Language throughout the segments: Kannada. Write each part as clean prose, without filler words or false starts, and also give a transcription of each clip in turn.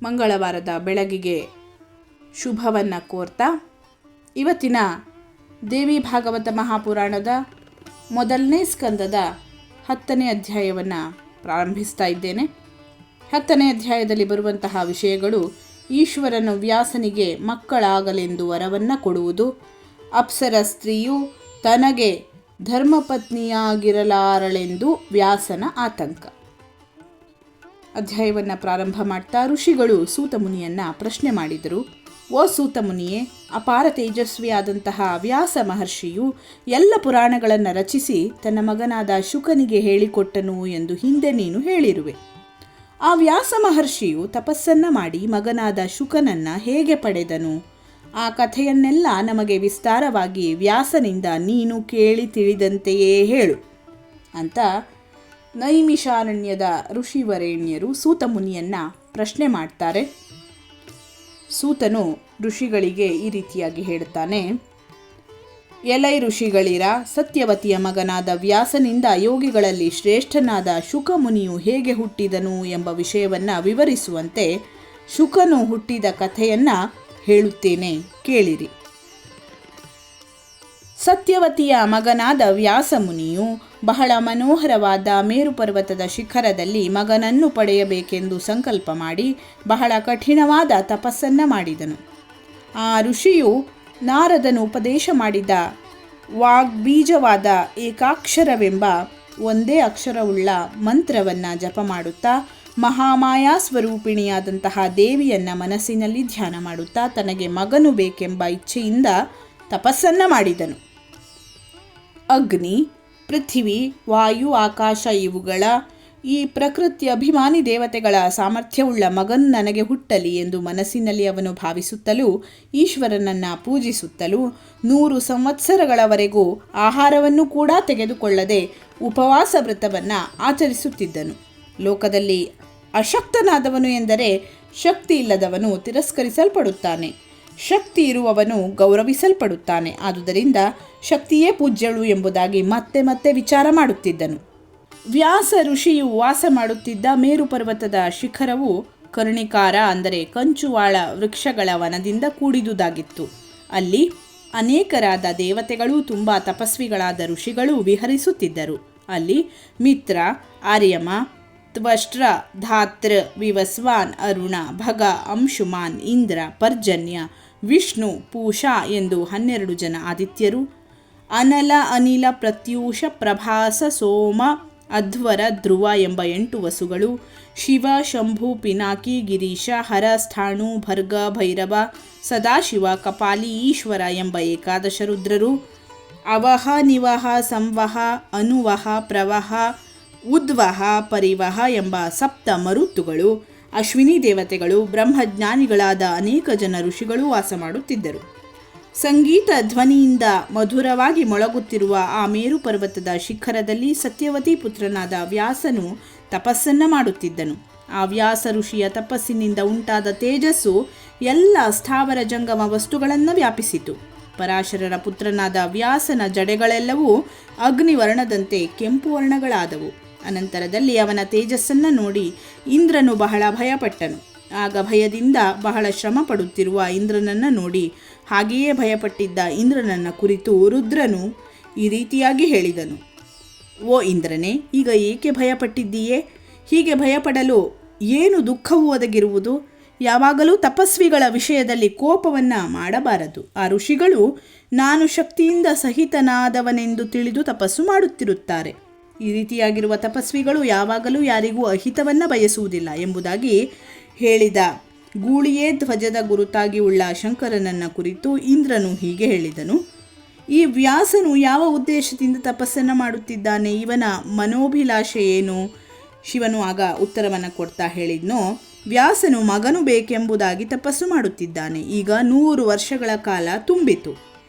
ಮಂಗಳವಾರದ ಬೆಳಗಿಗೆ ಶುಭವನ್ನು ಕೋರ್ತಾ ಇವತ್ತಿನ ದೇವಿ ಭಾಗವತ ಮಹಾಪುರಾಣದ ಮೊದಲನೇ ಸ್ಕಂದದ 10ನೇ ಅಧ್ಯಾಯವನ್ನು ಪ್ರಾರಂಭಿಸ್ತಾ ಇದ್ದೇನೆ. 10ನೇ ಅಧ್ಯಾಯದಲ್ಲಿ ಬರುವಂತಹ ವಿಷಯಗಳು: ಈಶ್ವರನು ವ್ಯಾಸನಿಗೆ ಮಕ್ಕಳಾಗಲೆಂದು ವರವನ್ನು ಕೊಡುವುದು, ಅಪ್ಸರ ಸ್ತ್ರೀಯು ತನಗೆ ಧರ್ಮಪತ್ನಿಯಾಗಿರಲಾರಳೆಂದು ವ್ಯಾಸನ ಆತಂಕ. ಅಧ್ಯಾಯವನ್ನು ಪ್ರಾರಂಭ ಮಾಡ್ತಾ ಋಷಿಗಳು ಸೂತ ಮುನಿಯನ್ನು ಪ್ರಶ್ನೆ ಮಾಡಿದರು. ಓ ಸೂತ ಮುನಿಯೇ, ಅಪಾರ ತೇಜಸ್ವಿಯಾದಂತಹ ವ್ಯಾಸ ಮಹರ್ಷಿಯು ಎಲ್ಲ ಪುರಾಣಗಳನ್ನು ರಚಿಸಿ ತನ್ನ ಮಗನಾದ ಶುಕನಿಗೆ ಹೇಳಿಕೊಟ್ಟನು ಎಂದು ಹಿಂದೆ ನೀನು ಹೇಳಿರುವೆ. ಆ ವ್ಯಾಸ ಮಹರ್ಷಿಯು ತಪಸ್ಸನ್ನು ಮಾಡಿ ಮಗನಾದ ಶುಕನನ್ನು ಹೇಗೆ ಪಡೆದನು? ಆ ಕಥೆಯನ್ನೆಲ್ಲ ನಮಗೆ ವಿಸ್ತಾರವಾಗಿ ವ್ಯಾಸನಿಂದ ನೀನು ಕೇಳಿ ತಿಳಿದಂತೆಯೇ ಹೇಳು ಅಂತ ನೈಮಿಷಾರಣ್ಯದ ಋಷಿವರೇಣ್ಯರು ಸೂತ ಮುನಿಯನ್ನು ಪ್ರಶ್ನೆ ಮಾಡ್ತಾರೆ. ಸೂತನು ಋಷಿಗಳಿಗೆ ಈ ರೀತಿಯಾಗಿ ಹೇಳ್ತಾನೆ: ಎಲೈ ಋಷಿಗಳಿರ, ಸತ್ಯವತಿಯ ಮಗನಾದ ವ್ಯಾಸನಿಂದ ಯೋಗಿಗಳಲ್ಲಿ ಶ್ರೇಷ್ಠನಾದ ಶುಕಮುನಿಯು ಹೇಗೆ ಹುಟ್ಟಿದನು ಎಂಬ ವಿಷಯವನ್ನು ವಿವರಿಸುವಂತೆ ಶುಕನು ಹುಟ್ಟಿದ ಕಥೆಯನ್ನು ಹೇಳುತ್ತೇನೆ, ಕೇಳಿರಿ. ಸತ್ಯವತಿಯ ಮಗನಾದ ವ್ಯಾಸಮುನಿಯು ಬಹಳ ಮನೋಹರವಾದ ಮೇರು ಪರ್ವತದ ಶಿಖರದಲ್ಲಿ ಮಗನನ್ನು ಪಡೆಯಬೇಕೆಂದು ಸಂಕಲ್ಪ ಮಾಡಿ ಬಹಳ ಕಠಿಣವಾದ ತಪಸ್ಸನ್ನು ಮಾಡಿದನು. ಆ ಋಷಿಯು ನಾರದನು ಉಪದೇಶ ಮಾಡಿದ ವಾಗ್ಬೀಜವಾದ ಏಕಾಕ್ಷರವೆಂಬ ಒಂದೇ ಅಕ್ಷರವುಳ್ಳ ಮಂತ್ರವನ್ನು ಜಪ ಮಾಡುತ್ತಾ ಮಹಾಮಾಯಾ ಸ್ವರೂಪಿಣಿಯಾದಂತಹ ದೇವಿಯನ್ನು ಮನಸ್ಸಿನಲ್ಲಿ ಧ್ಯಾನ ಮಾಡುತ್ತಾ ತನಗೆ ಮಗನು ಬೇಕೆಂಬ ಇಚ್ಛೆಯಿಂದ ತಪಸ್ಸನ್ನು ಮಾಡಿದನು. ಅಗ್ನಿ, ಪೃಥ್ವಿ, ವಾಯು, ಆಕಾಶ ಇವುಗಳ ಈ ಪ್ರಕೃತಿ ಅಭಿಮಾನಿ ದೇವತೆಗಳ ಸಾಮರ್ಥ್ಯವುಳ್ಳ ಮಗನು ನನಗೆ ಹುಟ್ಟಲಿ ಎಂದು ಮನಸ್ಸಿನಲ್ಲಿ ಅವನು ಭಾವಿಸುತ್ತಲೂ ಈಶ್ವರನನ್ನು ಪೂಜಿಸುತ್ತಲೂ 100 ಸಂವತ್ಸರಗಳವರೆಗೂ ಆಹಾರವನ್ನು ಕೂಡ ತೆಗೆದುಕೊಳ್ಳದೆ ಉಪವಾಸ ವ್ರತವನ್ನು ಆಚರಿಸುತ್ತಿದ್ದನು. ಲೋಕದಲ್ಲಿ ಅಶಕ್ತನಾದವನು ಎಂದರೆ ಶಕ್ತಿ ಇಲ್ಲದವನು ತಿರಸ್ಕರಿಸಲ್ಪಡುತ್ತಾನೆ, ಶಕ್ತಿ ಇರುವವನು ಗೌರವಿಸಲ್ಪಡುತ್ತಾನೆ. ಆದುದರಿಂದ ಶಕ್ತಿಯೇ ಪೂಜ್ಯಳು ಎಂಬುದಾಗಿ ಮತ್ತೆ ಮತ್ತೆ ವಿಚಾರ ಮಾಡುತ್ತಿದ್ದನು. ವ್ಯಾಸ ಋಷಿಯು ವಾಸ ಮಾಡುತ್ತಿದ್ದ ಮೇರು ಪರ್ವತದ ಶಿಖರವು ಕರ್ಣಿಕಾರ ಅಂದರೆ ಕಂಚುವಾಳ ವೃಕ್ಷಗಳ ವನದಿಂದ ಕೂಡಿದುದಾಗಿತ್ತು. ಅಲ್ಲಿ ಅನೇಕರಾದ ದೇವತೆಗಳು, ತುಂಬ ತಪಸ್ವಿಗಳಾದ ಋಷಿಗಳು ವಿಹರಿಸುತ್ತಿದ್ದರು. ಅಲ್ಲಿ ಮಿತ್ರ, ಆರ್ಯಮ, ತ್ವಷ್ಟ್ರ, ಧಾತೃ, ವಿವಸ್ವಾನ್, ಅರುಣ, ಭಗ, ಅಂಶುಮಾನ್, ಇಂದ್ರ, ಪರ್ಜನ್ಯ, ವಿಷ್ಣು, ಪೂಷಾ ಎಂದು 12 ಜನ ಆದಿತ್ಯರು, ಅನಲ, ಅನಿಲ, ಪ್ರತ್ಯೂಷ, ಪ್ರಭಾಸ, ಸೋಮ, ಅಧ್ವರ, ಧ್ರುವ ಎಂಬ 8 ವಸುಗಳು, ಶಿವ, ಶಂಭು, ಪಿನಾಕಿ, ಗಿರೀಶ, ಹರ, ಸ್ಥಾಣು, ಭರ್ಗ, ಭೈರವ, ಸದಾಶಿವ, ಕಪಾಲಿ, ಈಶ್ವರ ಎಂಬ 11 ರುದ್ರರು, ಅವಹ, ನಿವಹ, ಸಂವಹ, ಅನುವಹ, ಪ್ರವಹ, ಉದ್ವಹ, ಪರಿವಹ ಎಂಬ 7 ಮರುತ್ತುಗಳು, ಅಶ್ವಿನಿ ದೇವತೆಗಳು, ಬ್ರಹ್ಮಜ್ಞಾನಿಗಳಾದ ಅನೇಕ ಜನ ಋಷಿಗಳು ವಾಸ ಮಾಡುತ್ತಿದ್ದರು. ಸಂಗೀತ ಧ್ವನಿಯಿಂದ ಮಧುರವಾಗಿ ಮೊಳಗುತ್ತಿರುವ ಆ ಮೇರು ಪರ್ವತದ ಶಿಖರದಲ್ಲಿ ಸತ್ಯವತಿ ಪುತ್ರನಾದ ವ್ಯಾಸನು ತಪಸ್ಸನ್ನು ಮಾಡುತ್ತಿದ್ದನು. ಆ ವ್ಯಾಸ ಋಷಿಯ ತಪಸ್ಸಿನಿಂದ ಉಂಟಾದ ತೇಜಸ್ಸು ಎಲ್ಲ ಸ್ಥಾವರ ಜಂಗಮ ವಸ್ತುಗಳನ್ನು ವ್ಯಾಪಿಸಿತು. ಪರಾಶರರ ಪುತ್ರನಾದ ವ್ಯಾಸನ ಜಡೆಗಳೆಲ್ಲವೂ ಅಗ್ನಿವರ್ಣದಂತೆ ಕೆಂಪು ವರ್ಣಗಳಾದವು. ಅನಂತರದಲ್ಲಿ ಅವನ ತೇಜಸ್ಸನ್ನು ನೋಡಿ ಇಂದ್ರನು ಬಹಳ ಭಯಪಟ್ಟನು. ಆಗ ಭಯದಿಂದ ಬಹಳ ಶ್ರಮ ಪಡುತ್ತಿರುವ ಇಂದ್ರನನ್ನು ನೋಡಿ ಹಾಗೆಯೇ ಭಯಪಟ್ಟಿದ್ದ ಇಂದ್ರನನ್ನು ಕುರಿತು ರುದ್ರನು ಈ ರೀತಿಯಾಗಿ ಹೇಳಿದನು: ಓ ಇಂದ್ರನೇ, ಈಗ ಏಕೆ ಭಯಪಟ್ಟಿದ್ದೀಯೇ? ಹೀಗೆ ಭಯಪಡಲು ಏನು ದುಃಖವೂ ಒದಗಿರುವುದು? ಯಾವಾಗಲೂ ತಪಸ್ವಿಗಳ ವಿಷಯದಲ್ಲಿ ಕೋಪವನ್ನು ಮಾಡಬಾರದು. ಆ ಋಷಿಗಳು ನಾನು ಶಕ್ತಿಯಿಂದ ಸಹಿತನಾದವನೆಂದು ತಿಳಿದು ತಪಸ್ಸು ಮಾಡುತ್ತಿರುತ್ತಾರೆ. ಈ ರೀತಿಯಾಗಿರುವ ತಪಸ್ವಿಗಳು ಯಾವಾಗಲೂ ಯಾರಿಗೂ ಅಹಿತವನ್ನು ಬಯಸುವುದಿಲ್ಲ ಎಂಬುದಾಗಿ ಹೇಳಿದ ಗೂಳಿಯೇ ಧ್ವಜದ ಗುರುತಾಗಿ ಉಳ್ಳ ಶಂಕರನನ್ನು ಕುರಿತು ಇಂದ್ರನು ಹೀಗೆ ಹೇಳಿದನು: ಈ ವ್ಯಾಸನು ಯಾವ ಉದ್ದೇಶದಿಂದ ತಪಸ್ಸನ್ನು ಮಾಡುತ್ತಿದ್ದಾನೆ? ಇವನ ಮನೋಭಿಲಾಷೆ ಏನು? ಶಿವನು ಆಗ ಉತ್ತರವನ್ನು ಕೊಡ್ತಾ ಹೇಳಿದ್ನೋ: ವ್ಯಾಸನು ಮಗನು ಬೇಕೆಂಬುದಾಗಿ ತಪಸ್ಸು ಮಾಡುತ್ತಿದ್ದಾನೆ. ಈಗ 100 ವರ್ಷಗಳ ಕಾಲ ತುಂಬಿತು.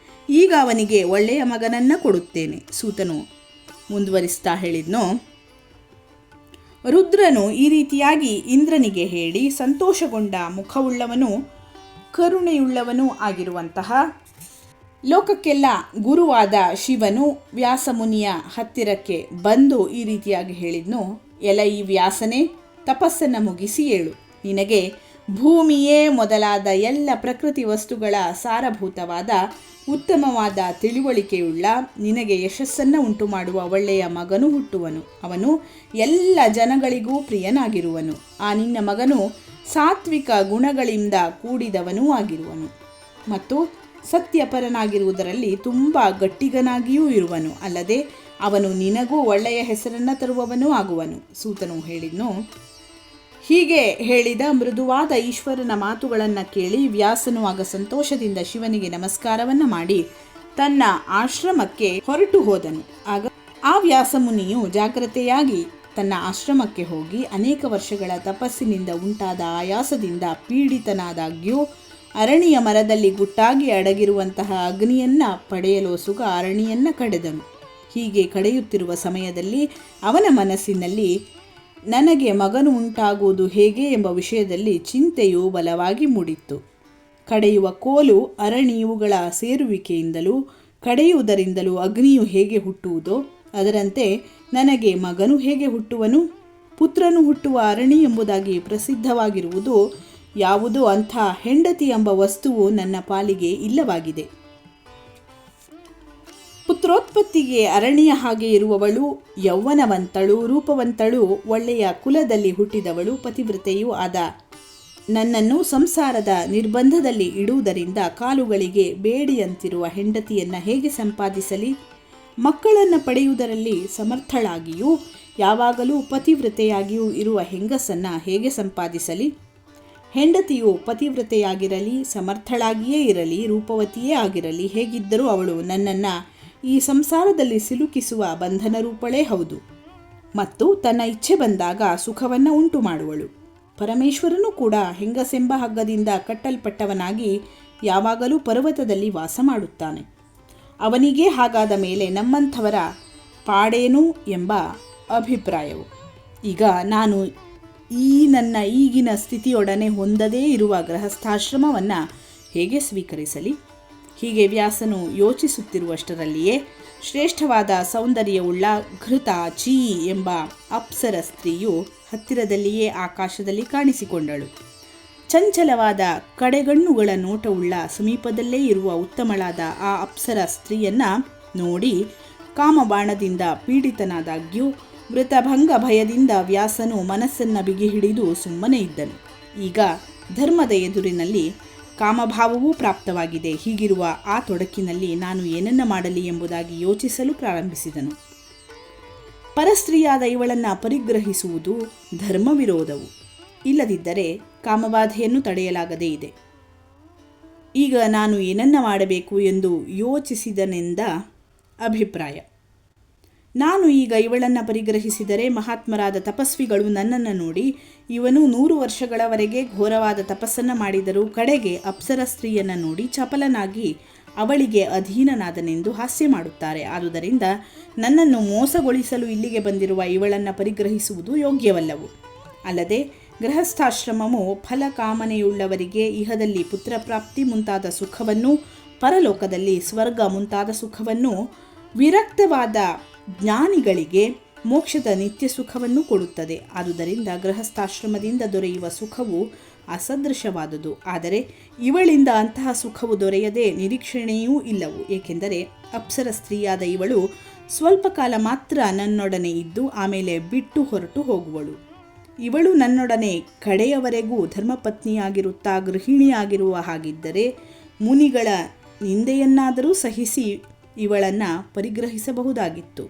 ಈಗ ಅವನಿಗೆ ಒಳ್ಳೆಯ ಮಗನನ್ನು ಕೊಡುತ್ತೇನೆ. ಸೂತನು ಮುಂದುವರಿಸ್ತಾ ಹೇಳಿದ್ನೋ: ರುದ್ರನು ಈ ರೀತಿಯಾಗಿ ಇಂದ್ರನಿಗೆ ಹೇಳಿ ಸಂತೋಷಗೊಂಡ ಮುಖವುಳ್ಳವನು, ಕರುಣೆಯುಳ್ಳವನೂ ಆಗಿರುವಂತಹ ಲೋಕಕ್ಕೆಲ್ಲ ಗುರುವಾದ ಶಿವನು ವ್ಯಾಸಮುನಿಯ ಹತ್ತಿರಕ್ಕೆ ಬಂದು ಈ ರೀತಿಯಾಗಿ ಹೇಳಿದ್ನು: ಎಲ ಈ ವ್ಯಾಸನೇ, ತಪಸ್ಸನ್ನು ಮುಗಿಸಿ ಏಳು. ನಿನಗೆ ಭೂಮಿಯೇ ಮೊದಲಾದ ಎಲ್ಲ ಪ್ರಕೃತಿ ವಸ್ತುಗಳ ಸಾರಭೂತವಾದ ಉತ್ತಮವಾದ ತಿಳುವಳಿಕೆಯುಳ್ಳ ನಿನಗೆ ಯಶಸ್ಸನ್ನು ಉಂಟು ಮಾಡುವ ಒಳ್ಳೆಯ ಮಗನು ಹುಟ್ಟುವನು. ಅವನು ಎಲ್ಲ ಜನಗಳಿಗೂ ಪ್ರಿಯನಾಗಿರುವನು. ಆ ನಿನ್ನ ಮಗನು ಸಾತ್ವಿಕ ಗುಣಗಳಿಂದ ಕೂಡಿದವನೂ ಆಗಿರುವನು ಮತ್ತು ಸತ್ಯಪರನಾಗಿರುವುದರಲ್ಲಿ ತುಂಬ ಗಟ್ಟಿಗನಾಗಿಯೂ ಇರುವನು. ಅಲ್ಲದೆ ಅವನು ನಿನಗೂ ಒಳ್ಳೆಯ ಹೆಸರನ್ನು ತರುವವನೂ ಆಗುವನು. ಸೂತನು ಹೇಳಿದ್ನು. ಹೀಗೆ ಹೇಳಿದ ಮೃದುವಾದ ಈಶ್ವರನ ಮಾತುಗಳನ್ನು ಕೇಳಿ ವ್ಯಾಸನು ಆಗ ಸಂತೋಷದಿಂದ ಶಿವನಿಗೆ ನಮಸ್ಕಾರವನ್ನು ಮಾಡಿ ತನ್ನ ಆಶ್ರಮಕ್ಕೆ ಹೊರಟು ಹೋದನು. ಆಗ ಆ ವ್ಯಾಸಮುನಿಯು ಜಾಗ್ರತೆಯಾಗಿ ತನ್ನ ಆಶ್ರಮಕ್ಕೆ ಹೋಗಿ ಅನೇಕ ವರ್ಷಗಳ ತಪಸ್ಸಿನಿಂದ ಉಂಟಾದ ಆಯಾಸದಿಂದ ಪೀಡಿತನಾದಾಗ್ಯೂ ಅರಣಿಯ ಮರದಲ್ಲಿ ಗುಟ್ಟಾಗಿ ಅಡಗಿರುವಂತಹ ಅಗ್ನಿಯನ್ನು ಪಡೆಯಲೋಸುಗ ಅರಣಿಯನ್ನು ಕಡೆದನು. ಹೀಗೆ ಕಡೆಯುತ್ತಿರುವ ಸಮಯದಲ್ಲಿ ಅವನ ಮನಸ್ಸಿನಲ್ಲಿ ನನಗೆ ಮಗನು ಉಂಟಾಗುವುದು ಹೇಗೆ ಎಂಬ ವಿಷಯದಲ್ಲಿ ಚಿಂತೆಯು ಬಲವಾಗಿ ಮೂಡಿತ್ತು. ಕಡೆಯುವ ಕೋಲು ಅರಣಿ ಇವುಗಳ ಸೇರುವಿಕೆಯಿಂದಲೂ ಕಡೆಯುವುದರಿಂದಲೂ ಅಗ್ನಿಯು ಹೇಗೆ ಹುಟ್ಟುವುದೋ ಅದರಂತೆ ನನಗೆ ಮಗನು ಹೇಗೆ ಹುಟ್ಟುವನು? ಪುತ್ರನು ಹುಟ್ಟುವ ಅರಣಿ ಎಂಬುದಾಗಿ ಪ್ರಸಿದ್ಧವಾಗಿರುವುದು ಯಾವುದೋ ಅಂಥ ಹೆಂಡತಿ ಎಂಬ ವಸ್ತುವು ನನ್ನ ಪಾಲಿಗೆ ಇಲ್ಲವಾಗಿದೆ. ಪುತ್ರೋತ್ಪತ್ತಿಗೆ ಅರಣ್ಯ ಹಾಗೆ ಇರುವವಳು, ಯೌವನವಂತಳು, ರೂಪವಂತಳು, ಒಳ್ಳೆಯ ಕುಲದಲ್ಲಿ ಹುಟ್ಟಿದವಳು, ಪತಿವ್ರತೆಯೂ ಆದ ನನ್ನನ್ನು ಸಂಸಾರದ ನಿರ್ಬಂಧದಲ್ಲಿ ಇಡುವುದರಿಂದ ಕಾಲುಗಳಿಗೆ ಬೇಡಿಯಂತಿರುವ ಹೆಂಡತಿಯನ್ನು ಹೇಗೆ ಸಂಪಾದಿಸಲಿ? ಮಕ್ಕಳನ್ನು ಪಡೆಯುವುದರಲ್ಲಿ ಸಮರ್ಥಳಾಗಿಯೂ ಯಾವಾಗಲೂ ಪತಿವ್ರತೆಯಾಗಿಯೂ ಇರುವ ಹೆಂಗಸನ್ನು ಹೇಗೆ ಸಂಪಾದಿಸಲಿ? ಹೆಂಡತಿಯು ಪತಿವ್ರತೆಯಾಗಿರಲಿ, ಸಮರ್ಥಳಾಗಿಯೇ ಇರಲಿ, ರೂಪವತಿಯೇ ಆಗಿರಲಿ, ಹೇಗಿದ್ದರೂ ಅವಳು ನನ್ನನ್ನು ಈ ಸಂಸಾರದಲ್ಲಿ ಸಿಲುಕಿಸುವ ಬಂಧನ ರೂಪಳೇ ಹೌದು ಮತ್ತು ತನ್ನ ಇಚ್ಛೆ ಬಂದಾಗ ಸುಖವನ್ನು ಉಂಟು ಮಾಡುವಳು. ಪರಮೇಶ್ವರನು ಕೂಡ ಹೆಂಗಸೆಂಬ ಹಗ್ಗದಿಂದ ಕಟ್ಟಲ್ಪಟ್ಟವನಾಗಿ ಯಾವಾಗಲೂ ಪರ್ವತದಲ್ಲಿ ವಾಸ ಮಾಡುತ್ತಾನೆ. ಅವನಿಗೇ ಹಾಗಾದ ಮೇಲೆ ನಮ್ಮಂಥವರ ಪಾಡೇನು ಎಂಬ ಅಭಿಪ್ರಾಯವು. ಈಗ ನಾನು ಈ ನನ್ನ ಈಗಿನ ಸ್ಥಿತಿಯೊಡನೆ ಹೊಂದದೇ ಇರುವ ಗೃಹಸ್ಥಾಶ್ರಮವನ್ನು ಹೇಗೆ ಸ್ವೀಕರಿಸಲಿ? ಹೀಗೆ ವ್ಯಾಸನು ಯೋಚಿಸುತ್ತಿರುವಷ್ಟರಲ್ಲಿಯೇ ಶ್ರೇಷ್ಠವಾದ ಸೌಂದರ್ಯವುಳ್ಳ ಘೃತಾಚಿ ಎಂಬ ಅಪ್ಸರ ಸ್ತ್ರೀಯು ಹತ್ತಿರದಲ್ಲಿಯೇ ಆಕಾಶದಲ್ಲಿ ಕಾಣಿಸಿಕೊಂಡಳು. ಚಂಚಲವಾದ ಕಡೆಗಣ್ಣುಗಳ ನೋಟವುಳ್ಳ ಸಮೀಪದಲ್ಲೇ ಇರುವ ಉತ್ತಮಳಾದ ಆ ಅಪ್ಸರ ಸ್ತ್ರೀಯನ್ನು ನೋಡಿ ಕಾಮಬಾಣದಿಂದ ಪೀಡಿತನಾದಾಗ್ಯೂ ಮೃತಭಂಗ ಭಯದಿಂದ ವ್ಯಾಸನು ಮನಸ್ಸನ್ನು ಬಿಗಿ ಹಿಡಿದು ಸುಮ್ಮನೆ ಇದ್ದನು. ಈಗ ಧರ್ಮದ ಎದುರಿನಲ್ಲಿ ಕಾಮಭಾವವೂ ಪ್ರಾಪ್ತವಾಗಿದೆ. ಹೀಗಿರುವ ಆ ತೊಡಕಿನಲ್ಲಿ ನಾನು ಏನನ್ನ ಮಾಡಲಿ ಎಂಬುದಾಗಿ ಯೋಚಿಸಲು ಪ್ರಾರಂಭಿಸಿದನು. ಪರಸ್ತ್ರೀಯಾದ ಇವಳನ್ನು ಪರಿಗ್ರಹಿಸುವುದು ಧರ್ಮ ವಿರೋಧವು. ಇಲ್ಲದಿದ್ದರೆ ಕಾಮಬಾಧೆಯನ್ನು ತಡೆಯಲಾಗದೇ ಇದೆ. ಈಗ ನಾನು ಏನನ್ನ ಮಾಡಬೇಕು ಎಂದು ಯೋಚಿಸಿದನೆಂದ ಅಭಿಪ್ರಾಯ. ನಾನು ಈಗ ಇವಳನ್ನು ಪರಿಗ್ರಹಿಸಿದರೆ ಮಹಾತ್ಮರಾದ ತಪಸ್ವಿಗಳು ನನ್ನನ್ನು ನೋಡಿ ಇವನು 100 ವರ್ಷಗಳವರೆಗೆ ಘೋರವಾದ ತಪಸ್ಸನ್ನು ಮಾಡಿದರೂ ಕಡೆಗೆ ಅಪ್ಸರ ಸ್ತ್ರೀಯನ್ನು ನೋಡಿ ಚಪಲನಾಗಿ ಅವಳಿಗೆ ಅಧೀನನಾದನೆಂದು ಹಾಸ್ಯ ಮಾಡುತ್ತಾರೆ. ಆದುದರಿಂದ ನನ್ನನ್ನು ಮೋಸಗೊಳಿಸಲು ಇಲ್ಲಿಗೆ ಬಂದಿರುವ ಇವಳನ್ನು ಪರಿಗ್ರಹಿಸುವುದು ಯೋಗ್ಯವಲ್ಲವು. ಅಲ್ಲದೆ ಗೃಹಸ್ಥಾಶ್ರಮವು ಫಲಕಾಮನೆಯುಳ್ಳವರಿಗೆ ಇಹದಲ್ಲಿ ಪುತ್ರಪ್ರಾಪ್ತಿ ಮುಂತಾದ ಸುಖವನ್ನು, ಪರಲೋಕದಲ್ಲಿ ಸ್ವರ್ಗ ಮುಂತಾದ ಸುಖವನ್ನು, ವಿರಕ್ತವಾದ ಜ್ಞಾನಿಗಳಿಗೆ ಮೋಕ್ಷದ ನಿತ್ಯ ಸುಖವನ್ನು ಕೊಡುತ್ತದೆ. ಆದುದರಿಂದ ಗೃಹಸ್ಥಾಶ್ರಮದಿಂದ ದೊರೆಯುವ ಸುಖವು ಅಸದೃಶವಾದುದು. ಆದರೆ ಇವಳಿಂದ ಅಂತಹ ಸುಖವು ದೊರೆಯದೆ ನಿರೀಕ್ಷಣೆಯೂ ಇಲ್ಲವು. ಏಕೆಂದರೆ ಅಪ್ಸರ ಸ್ತ್ರೀಯಾದ ಇವಳು ಸ್ವಲ್ಪ ಕಾಲ ಮಾತ್ರ ನನ್ನೊಡನೆ ಇದ್ದು ಆಮೇಲೆ ಬಿಟ್ಟು ಹೊರಟು ಹೋಗುವಳು. ಇವಳು ನನ್ನೊಡನೆ ಕಡೆಯವರೆಗೂ ಧರ್ಮಪತ್ನಿಯಾಗಿರುತ್ತಾ ಗೃಹಿಣಿಯಾಗಿರುವ ಹಾಗಿದ್ದರೆ ಮುನಿಗಳ ನಿಂದೆಯನ್ನಾದರೂ ಸಹಿಸಿ ಇವಳನ್ನು ಪರಿಗ್ರಹಿಸಬಹುದಾಗಿತ್ತು.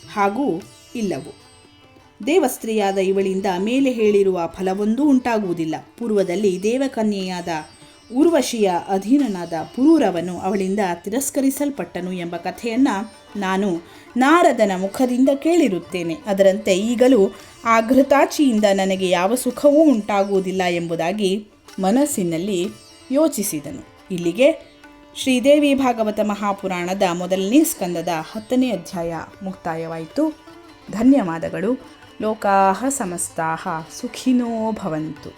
ಹಾಗೂ ಇಲ್ಲವು. ದೇವಸ್ತ್ರೀಯಾದ ಇವಳಿಂದ ಮೇಲೆ ಹೇಳಿರುವ ಫಲವೊಂದೂ ಉಂಟಾಗುವುದಿಲ್ಲ. ಪೂರ್ವದಲ್ಲಿ ದೇವಕನ್ಯೆಯಾದ ಊರ್ವಶಿಯ ಅಧೀನನಾದ ಪುರೂರವನು ಅವಳಿಂದ ತಿರಸ್ಕರಿಸಲ್ಪಟ್ಟನು ಎಂಬ ಕಥೆಯನ್ನು ನಾನು ನಾರದನ ಮುಖದಿಂದ ಕೇಳಿರುತ್ತೇನೆ. ಅದರಂತೆ ಈಗಲೂ ಆ ಘೃತಾಚಿಯಿಂದ ನನಗೆ ಯಾವ ಸುಖವೂ ಉಂಟಾಗುವುದಿಲ್ಲ ಎಂಬುದಾಗಿ ಮನಸ್ಸಿನಲ್ಲಿ ಯೋಚಿಸಿದನು. ಇಲ್ಲಿಗೆ ಶ್ರೀದೇವಿ ಭಾಗವತ ಮಹಾಪುರಾಣದ 1ನೇ ಸ್ಕಂದದ 10ನೇ ಅಧ್ಯಾಯ ಮುಕ್ತಾಯವಾಯಿತು. ಧನ್ಯವಾದಗಳು. ಲೋಕಾಃ ಸಮಸ್ತಾಃ ಸುಖಿನೋ ಭವಂತು.